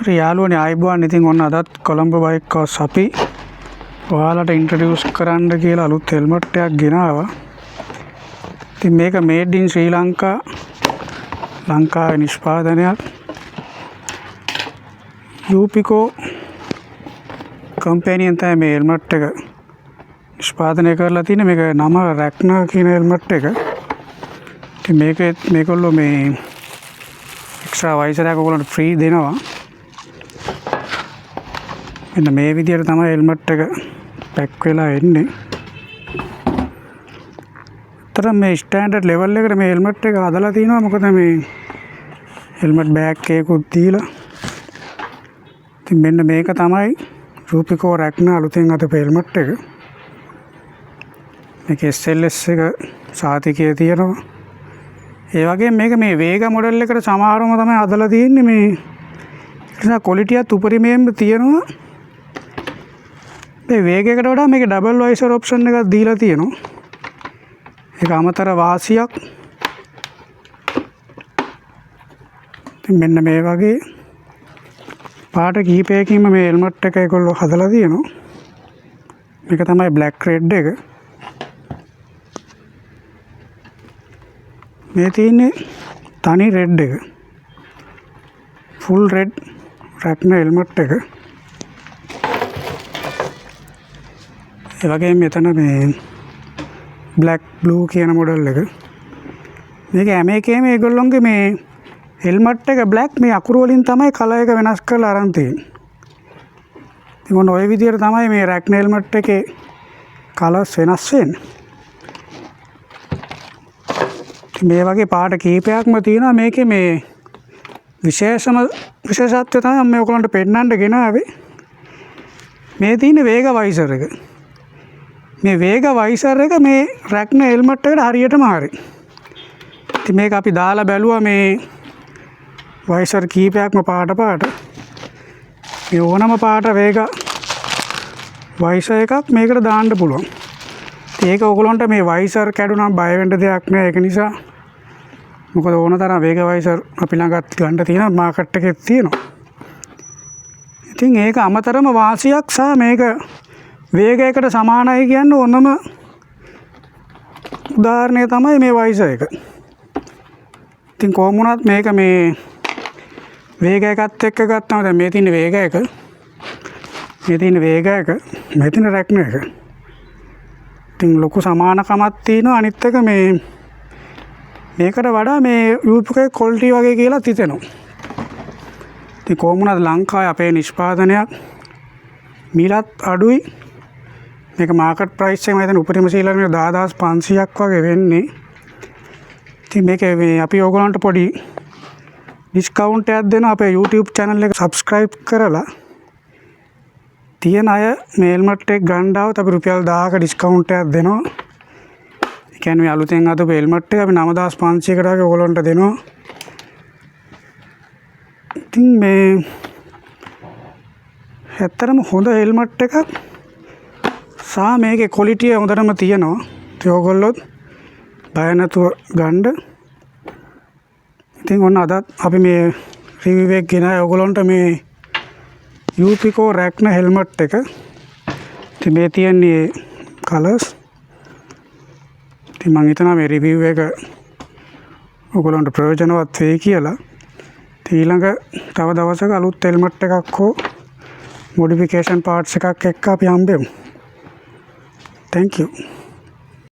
හරි යාළුවනේ ආයිබුවන්. ඉතින් ඔන්න අදත් කොළඹ බයික් කෝස් අපි ඔයාලට ඉන්ට්‍රොඩියුස් කරන්න කියලා අලුත් හෙල්මට් එකක් ගෙනාවා. ඉතින් මේක මේඩ් ඉන් ශ්‍රී ලංකා, ලංකාවේ නිෂ්පාදනයක්. යූපිකෝ කම්පැනියෙන් තමයි මේ හෙල්මට් එක නිෂ්පාදනය කරලා තියෙන්නේ. මේක නම රැක්නර් කියන හෙල්මට් එක. ඉතින් මේගොල්ලෝ මේ එක්ස්ට්‍රා වයිසර් එකක් ඔයගොල්ලන්ට ෆ්‍රී දෙනවා. මෙන්න මේ විදිහට තමයි හෙල්මට් එක පැක් වෙලා එන්නේ. අතර මේ ස්ටෑන්ඩඩ් ලෙවල් එකට මේ හෙල්මට් එක හදලා තිනවා. මොකද මේ හෙල්මට් බෑග් එකකුත් දීලා. ඉතින් මෙන්න මේක තමයි යූපිකෝ රැක්නර් අලුතෙන් හදපු හෙල්මට් එක. මේක SLS එක සාතිකය තියෙනවා. ඒ වගේම මේක මේ වේග මොඩල් එකට සමානවම තමයි හදලා තියෙන්නේ. මේ නිසා ක්වොලිටියත් උපරිමයෙන්ම තියෙනවා. මේ වේගයකට වඩා මේක ඩබල් වයිසර් ඔප්ෂන් එකක් දීලා තියෙනවා. ඒක අමතර වාසියක්. ඉතින් මෙන්න මේ වගේ පාට කීපයකින්ම මේ හෙල්මට් එක ඒගොල්ලෝ හදලා තියෙනවා. මේක තමයි බ්ලැක් රෙඩ් එක. මේ තියෙන්නේ තනි රෙඩ් එක. ෆුල් රෙඩ් රැක්නර් හෙල්මට් එක. ඒ වගේම මෙතන මේ බ්ලැක් බ්ලූ කියන මොඩල් එක. මේක හැම එකේම ඒගොල්ලොන්ගේ මේ හෙල්මට් එක බ්ලැක් මේ අකුරු වලින් තමයි කලර් එක වෙනස් කරලා අරන් තියෙන්නේ. ඉතින් මොන ඔය විදිහට තමයි මේ රැක්නර් හෙල්මට් එකේ කලර්ස් වෙනස් වෙන්නේ. මේ වගේ පාට කීපයක්ම තියෙනවා. මේකේ මේ විශේෂත්වය තමයි මම ඔයගොල්ලන්ට පෙන්නන්න ගෙනාවේ. මේ තියෙන වේග වයිසර් එක. මේ වේග වයිසර් එක මේ රැක්නර් හෙල්මට් එකට හරියටම හරි. ඉතින් මේක අපි දාලා බැලුවා මේ වයිසර් කීපයක්ම පාට. මේ ඕනම පාට වේග වයිසර් එකක් මේකට දාන්න පුළුවන්. ඒක ඔයගොල්ලන්ට මේ වයිසර් කැඩුනම් බය වෙන්න දෙයක් නෑ. ඒක නිසා මොකද ඕන තරම් වේග වයිසර් අපි ළඟත් ගන්න තියෙනවා, මාකට් එකේ තියෙනවා. ඉතින් ඒක අමතරම වාසියක් සහ මේක වේගයකට සමානයි කියන්නේ ඕනම උදාහරණය තමයි මේ වයිසර් එක. ඉතින් කොහොම වුණත් මේක මේ වේගයකත් එක්ක ගත්තම දැන් මේ තියෙන වේග එක, මේ තියෙන වේග එක, මේ තියෙන රැක්නර් එක. ඉතින් ලොකු සමානකමක් තියෙනවා. අනිත් එක මේකට වඩා මේ යූපිකෝ ක්වොලිටි වගේ කියලා හිතෙනවා. ඉතින් කොහොම වුණත් ලංකාවේ අපේ නිෂ්පාදනයක් මීලත් අඩුයි. මේක මාකට් ප්‍රයිස් එක මම හිතන්නේ උපරිම සීලර් 10500ක් වගේ වෙන්නේ. ඉතින් මේක මේ අපි ඕගොල්ලන්ට පොඩි ඩිස්කවුන්ට් එකක් දෙනවා. අපේ YouTube channel එක subscribe කරලා තියෙන අය මේ හෙල්මට් එක ගන්න આવත් අපි රුපියල් 1000ක ඩිස්කවුන්ට් එකක් දෙනවා. ඒ කියන්නේ මේ අලුතෙන් හදපු හෙල්මට් එක අපි 9500කට වගේ ඕගොල්ලන්ට දෙනවා. ඉතින් මේ ඇත්තටම හොඳ හෙල්මට් එකක් සහ මේකේ ක්වොලිටිය හොඳටම තියෙනවා. ඉතින් ඕගොල්ලොත් බය නැතුව ගන්න. ඉතින් ඔන්න අදත් අපි මේ රිවිව් එක ගෙනාවේ ඕගොල්ලන්ට මේ යූපිකෝ රැක්නර් හෙල්මට් එක. ඉතින් මේ තියෙන්නේ කලර්ස්. ඉතින් මම හිතනවා මේ රිවිව් එක ඕගොල්ලන්ට ප්‍රයෝජනවත් වෙයි කියලා. ඊළඟ තව දවසක අලුත් හෙල්මට් එකක් හෝ මොඩිෆිකේෂන් පාර්ට්ස් එකක් එක්ක අපි හම්බෙමු. Thank you.